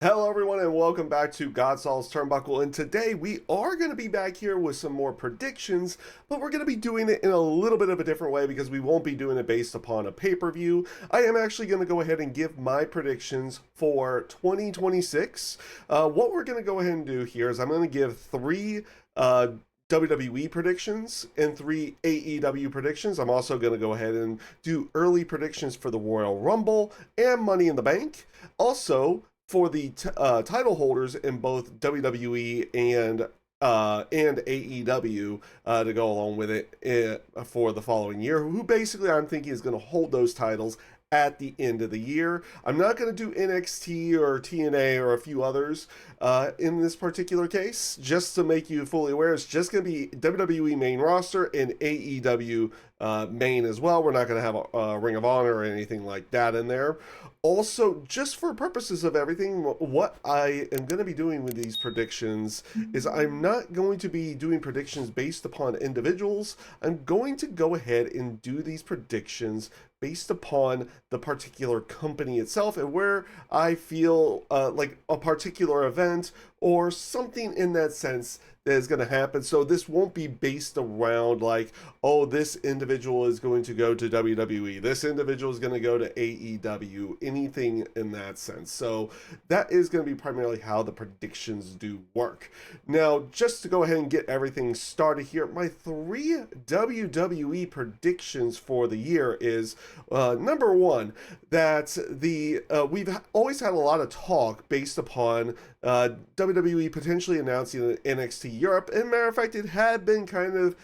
Hello everyone and welcome back to GodSaw's Turnbuckle, and today we are going to be back here with some more predictions, but we're going to be doing it in a little bit of a different way because we won't be doing it based upon a pay-per-view. I am actually going to go ahead and give my predictions for 2026. What we're going to go ahead and do here is I'm going to give three WWE predictions and three AEW predictions. I'm also going to go ahead and do early predictions for the Royal Rumble and Money in the Bank. Also, for the title holders in both WWE and AEW to go along with it for the following year, who basically I'm thinking is going to hold those titles at the end of the year. I'm not going to do NXT or TNA or a few others in this particular case. Just to make you fully aware, it's just going to be WWE main roster and AEW main as well. We're not going to have a Ring of Honor or anything like that in there. Also, just for purposes of everything, what I am going to be doing with these predictions is I'm not going to be doing predictions based upon individuals. I'm going to go ahead and do these predictions based upon the particular company itself and where I feel like a particular event or something in that sense that is going to happen. So this won't be based around like, oh, this individual is going to go to WWE, this individual is going to go to AEW, anything in that sense. So that is going to be primarily how the predictions do work. Now, just to go ahead and get everything started here, my three WWE predictions for the year is number one, that we've always had a lot of talk based upon WWE potentially announcing an NXT Europe. And matter of fact, it had been kind of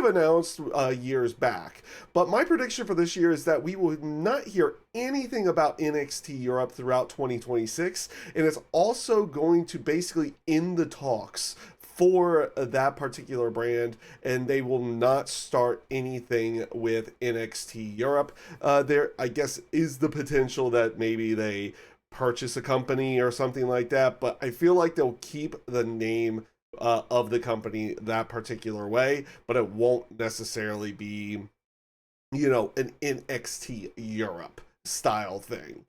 announced years back. But my prediction for this year is that we will not hear anything about NXT Europe throughout 2026, and it's also going to basically end the talks for that particular brand, and they will not start anything with NXT Europe. There, I guess, is the potential that maybe they purchase a company or something like that, but I feel like they'll keep the name of the company that particular way, but it won't necessarily be, an NXT Europe style thing.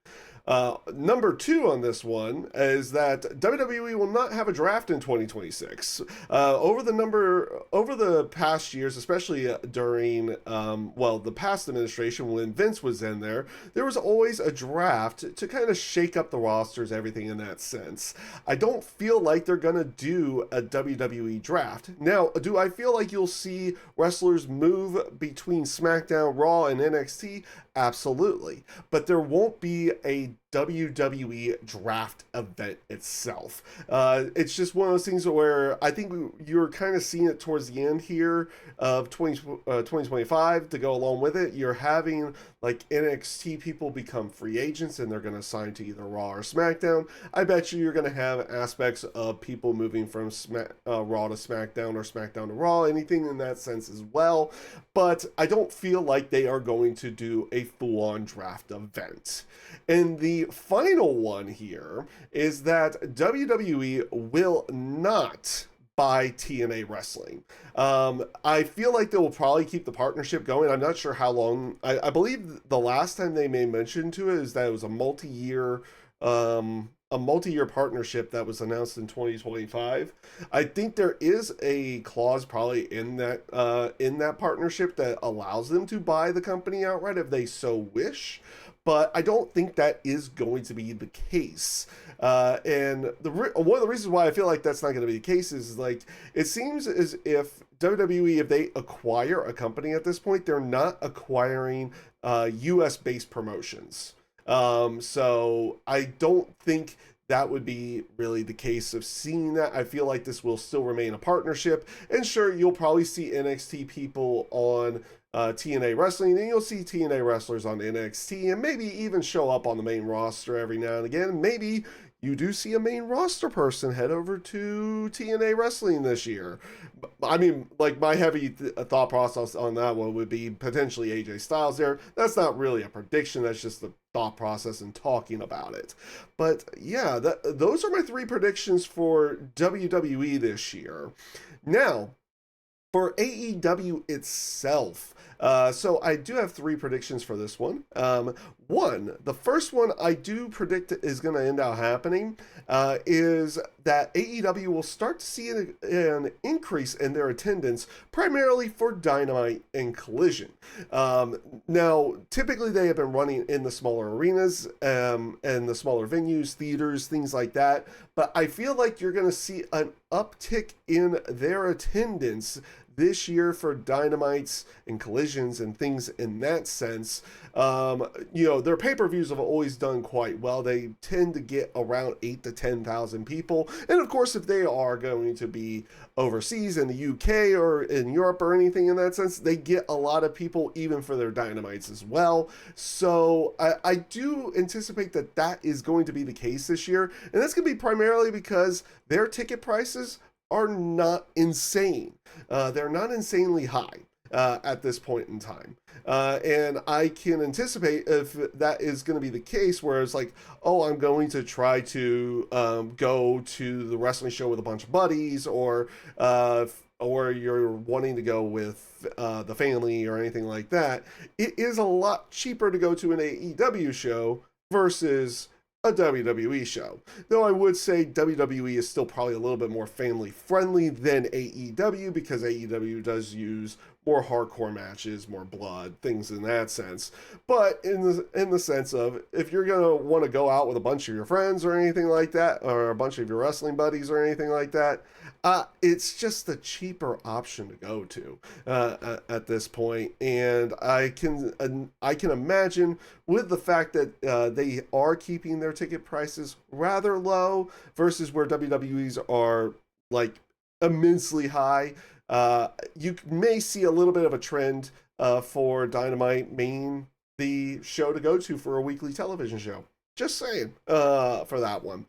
Number two on this one is that WWE will not have a draft in 2026. Over the past years, especially during the past administration when Vince was in there was always a draft to kind of shake up the rosters, everything in that sense. I don't feel like they're gonna do a WWE draft. Now, do I feel like you'll see wrestlers move between SmackDown, Raw, and NXT? Absolutely. But there won't be a WWE draft event itself. It's just one of those things where I think you're kind of seeing it towards the end here of 2025 to go along with it. You're having like NXT people become free agents and they're going to sign to either Raw or SmackDown. I bet you're going to have aspects of people moving from Raw to SmackDown or SmackDown to Raw, anything in that sense as well. But I don't feel like they are going to do a full-on draft event. And the final one here is that WWE will not buy TNA Wrestling. I feel like they will probably keep the partnership going. I'm not sure how long. I believe the last time they made mention to it is that it was a multi-year partnership that was announced in 2025. I think there is a clause probably in that partnership that allows them to buy the company outright if they so wish, but I don't think that is going to be the case. And one of the reasons why I feel like that's not going to be the case is like it seems as if WWE, if they acquire a company at this point, they're not acquiring U.S. based promotions. So I don't think that would be really the case of seeing that. I feel like this will still remain a partnership. And sure, you'll probably see NXT people on TNA Wrestling, and you'll see TNA wrestlers on NXT, and maybe even show up on the main roster every now and again. Maybe you do see a main roster person head over to TNA Wrestling this year. I mean, like, my heavy thought process on that one would be potentially AJ Styles there. That's not really a prediction, that's just the thought process and talking about it. But yeah, those are my three predictions for WWE this year. Now, for AEW itself, So I do have three predictions for this one. The first one I do predict is going to end up happening is that AEW will start to see an increase in their attendance, primarily for Dynamite and Collision. Now, typically they have been running in the smaller arenas and the smaller venues, theaters, things like that. But I feel like you're going to see an uptick in their attendance this year for Dynamites and Collisions and things in that sense. Their pay-per-views have always done quite well. They tend to get around 8 to 10,000 people. And of course, if they are going to be overseas in the UK or in Europe or anything in that sense, they get a lot of people even for their Dynamites as well. So I do anticipate that that is going to be the case this year. And that's going to be primarily because their ticket prices are not insane. They're not insanely high at this point in time. And I can anticipate if that is going to be the case, where it's like, oh, I'm going to try to go to the wrestling show with a bunch of buddies, or you're wanting to go with the family or anything like that. It is a lot cheaper to go to an AEW show versus a WWE show. Though I would say WWE is still probably a little bit more family friendly than AEW, because AEW does use more hardcore matches, more blood, things in that sense. But in the sense of, if you're gonna want to go out with a bunch of your friends or anything like that, or a bunch of your wrestling buddies or anything like that, it's just a cheaper option to go to at this point. And I can imagine, with the fact that they are keeping their ticket prices rather low versus where WWE's are like immensely high, you may see a little bit of a trend for Dynamite being the show to go to for a weekly television show. Just saying for that one.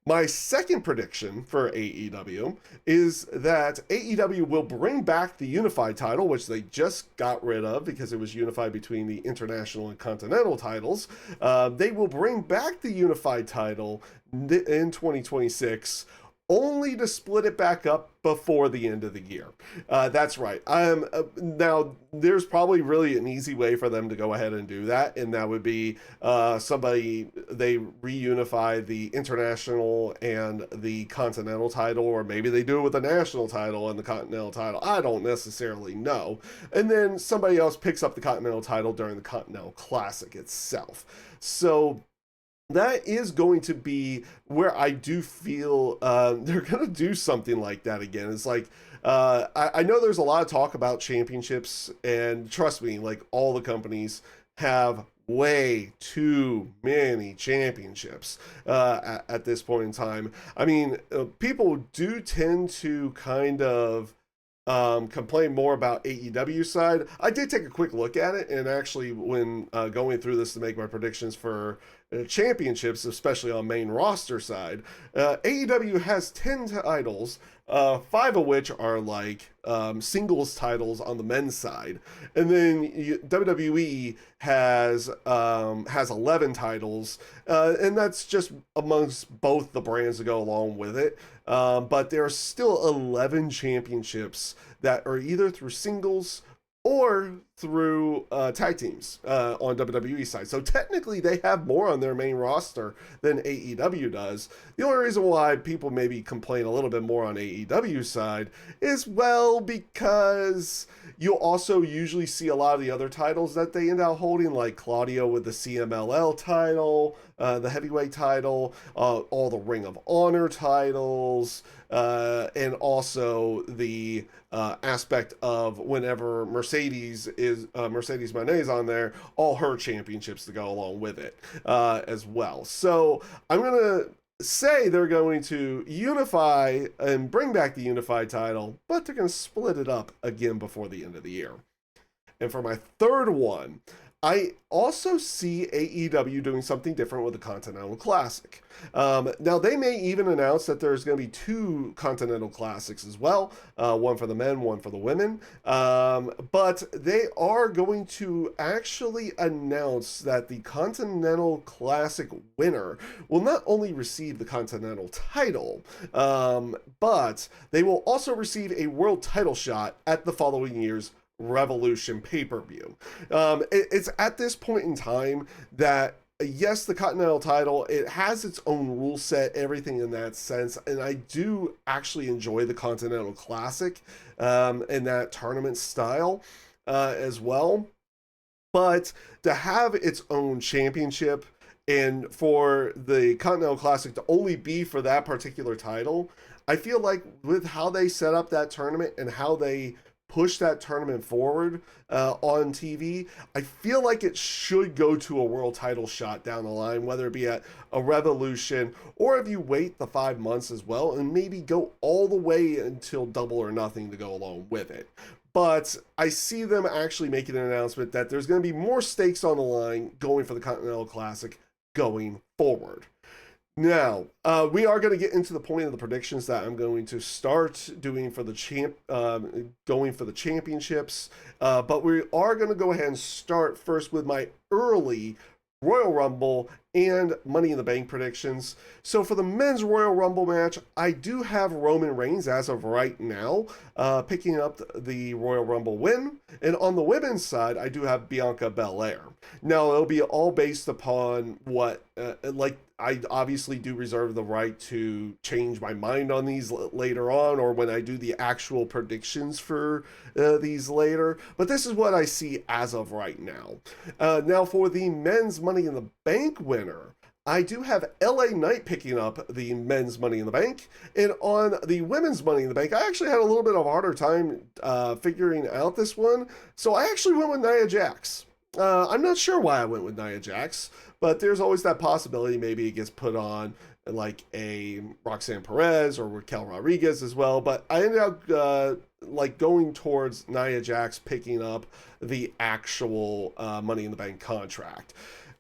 My second prediction for AEW is that AEW will bring back the unified title, which they just got rid of because it was unified between the international and continental titles. They will bring back the unified title in 2026, only to split it back up before the end of the year. That's right. Now, there's probably really an easy way for them to go ahead and do that, and that would be they reunify the international and the continental title, or maybe they do it with the national title and the continental title. I don't necessarily know. And then somebody else picks up the continental title during the Continental Classic itself. So that is going to be where I do feel they're going to do something like that again. It's like, I know there's a lot of talk about championships, and trust me, like, all the companies have way too many championships at this point in time. I mean, people do tend to kind of complain more about AEW side. I did take a quick look at it, and actually when going through this to make my predictions for championships, especially on main roster side, AEW has 10 titles, 5 of which are like singles titles on the men's side, and then WWE has 11 titles, and that's just amongst both the brands that go along with it. But there are still 11 championships that are either through singles or through tag teams on WWE side. So technically they have more on their main roster than AEW does. The only reason why people maybe complain a little bit more on AEW side is, well, because you also usually see a lot of the other titles that they end up holding, like Claudio with the CMLL title, the heavyweight title, all the Ring of Honor titles, and also the aspect of whenever Mercedes Moné's on there, all her championships to go along with it as well. So I'm gonna say they're going to unify and bring back the unified title, but they're going to split it up again before the end of the year. And for my third one, I also see AEW doing something different with the Continental Classic. Now, they may even announce that there's going to be 2 Continental Classics as well, one for the men, one for the women. But they are going to actually announce that the Continental Classic winner will not only receive the Continental title, but they will also receive a world title shot at the following year's Revolution pay-per-view. It's at this point in time that yes, the Continental title, it has its own rule set, everything in that sense, and I do actually enjoy the Continental Classic and that tournament style as well. But to have its own championship and for the Continental Classic to only be for that particular title, I feel like with how they set up that tournament and how they push that tournament forward on TV, I feel like it should go to a world title shot down the line, whether it be at a Revolution or if you wait the 5 months as well and maybe go all the way until Double or Nothing to go along with it. But I see them actually making an announcement that there's going to be more stakes on the line going for the Continental Classic going forward. Now, we are going to get into the point of the predictions that I'm going to start doing for the going for the championships. But we are going to go ahead and start first with my early Royal Rumble and Money in the Bank predictions. So for the men's Royal Rumble match, I do have Roman Reigns as of right now, picking up the Royal Rumble win. And on the women's side, I do have Bianca Belair. Now, it'll be all based upon what, I obviously do reserve the right to change my mind on these later on or when I do the actual predictions for these later. But this is what I see as of right now. Now, for the men's Money in the Bank winner, I do have LA Knight picking up the men's Money in the Bank. And on the women's Money in the Bank, I actually had a little bit of a harder time figuring out this one. So I actually went with Nia Jax. I'm not sure why I went with Nia Jax, but there's always that possibility maybe it gets put on like a Roxanne Perez or Raquel Rodriguez as well. But I ended up going towards Nia Jax picking up the actual Money in the Bank contract.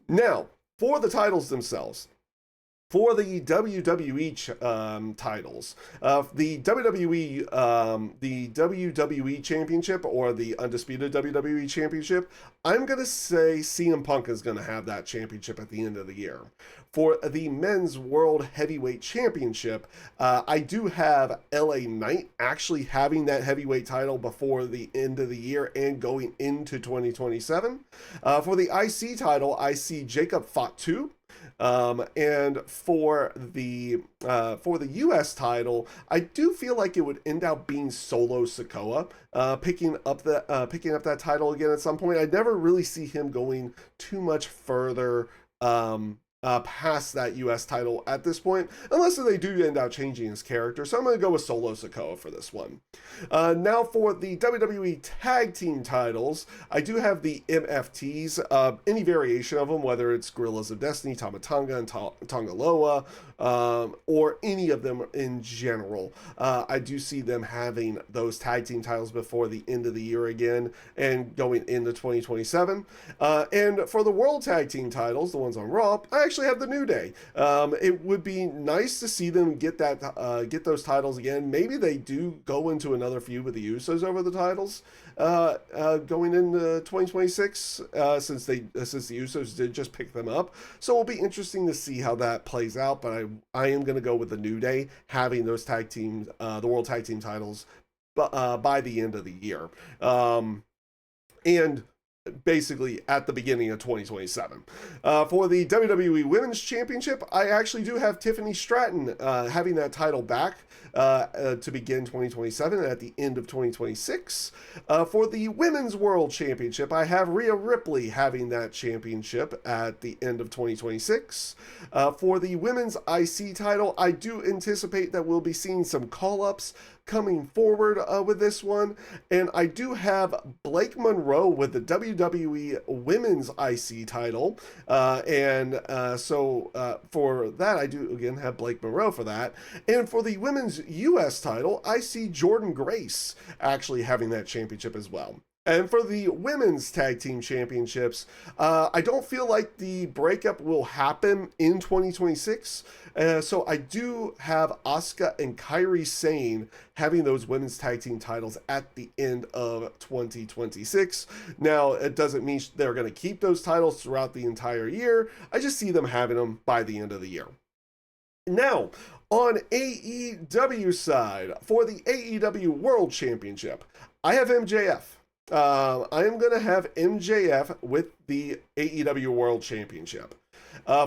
Now, for the titles themselves, for the WWE titles, the WWE Championship or the Undisputed WWE Championship, I'm going to say CM Punk is going to have that championship at the end of the year. For the Men's World Heavyweight Championship, I do have LA Knight actually having that heavyweight title before the end of the year and going into 2027. For the IC title, I see Jacob Fatu. And for the U.S. title, I do feel like it would end up being Solo Sikoa picking up that title again at some point. I never really see him going too much further past that U.S. title at this point, unless they do end up changing his character. So I'm going to go with Solo Sikoa for this one. Now for the WWE Tag Team titles, I do have the MFTs, any variation of them, whether it's Gorillas of Destiny, Tama Tonga, and Tonga Loa, or any of them in general. I do see them having those tag team titles before the end of the year again and going into 2027. And for the World Tag Team titles, the ones on Raw, I actually have the New Day. It would be nice to see them get those titles again. Maybe they do go into another feud with the Usos over the titles going into 2026, since the Usos did just pick them up. So it'll be interesting to see how that plays out. But I am going to go with the New Day having those tag teams, the World Tag Team titles, by the end of the year. And basically at the beginning of 2027. For the WWE Women's Championship, I actually do have Tiffany Stratton having that title back to begin 2027 and at the end of 2026. For the Women's World Championship, I have Rhea Ripley having that championship at the end of 2026. For the Women's IC title, I do anticipate that we'll be seeing some call-ups coming forward with this one, and I do have Blake Monroe with the WWE Women's IC title, so for that I do again have Blake Monroe for that. And for the Women's US title, I see Jordan Grace actually having that championship as well. And for the Women's Tag Team Championships, I don't feel like the breakup will happen in 2026. So I do have Asuka and Kairi Sane having those Women's Tag Team titles at the end of 2026. Now, it doesn't mean they're going to keep those titles throughout the entire year. I just see them having them by the end of the year. Now, on AEW side, for the AEW World Championship, I have MJF. I am going to have MJF with the AEW World Championship.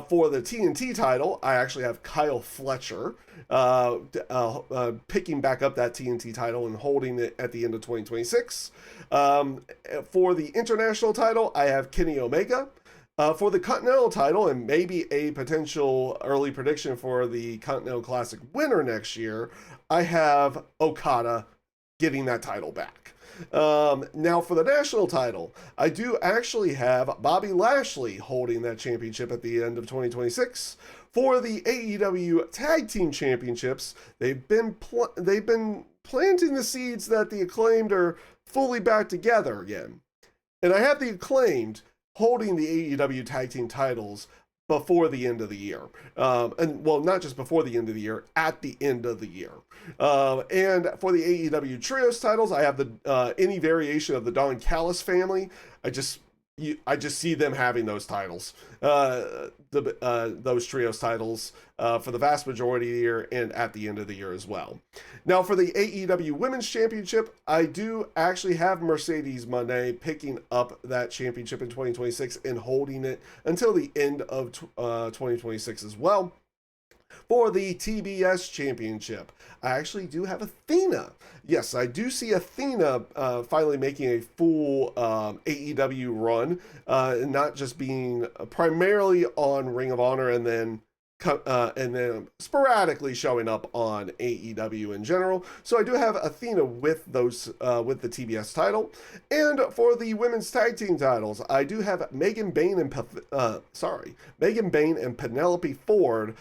For the TNT title, I actually have Kyle Fletcher picking back up that TNT title and holding it at the end of 2026. For the international title, I have Kenny Omega. For the Continental title, and maybe a potential early prediction for the Continental Classic winner next year, I have Okada getting that title back. Now, for the national title, I do actually have Bobby Lashley holding that championship at the end of 2026. For the AEW Tag Team Championships, they've been planting the seeds that the Acclaimed are fully back together again, and I have the Acclaimed holding the AEW Tag Team titles before the end of the year. And well, not just before the end of the year, at the end of the year. And for the AEW Trios titles, I have the any variation of the Don Callis family. I just see them having those titles, those trios titles for the vast majority of the year and at the end of the year as well. Now, for the AEW Women's Championship, I do actually have Mercedes Moné picking up that championship in 2026 and holding it until the end of 2026 as well. For the TBS Championship, I actually do have Athena. Yes, I do see Athena finally making a full AEW run, and not just being primarily on Ring of Honor and then sporadically showing up on AEW in general. So I do have Athena with those with the TBS title, and for the women's tag team titles, I do have Megan Bayne and Penelope Ford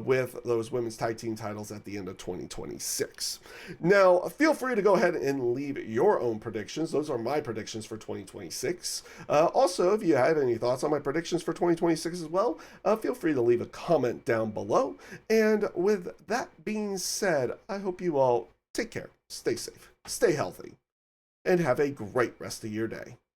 with those women's tag team titles at the end of 2026. Now, feel free to go ahead and leave your own predictions. Those are my predictions for 2026. Also, if you have any thoughts on my predictions for 2026 as well, feel free to leave a comment down below. And with that being said, I hope you all take care, stay safe, stay healthy, and have a great rest of your day.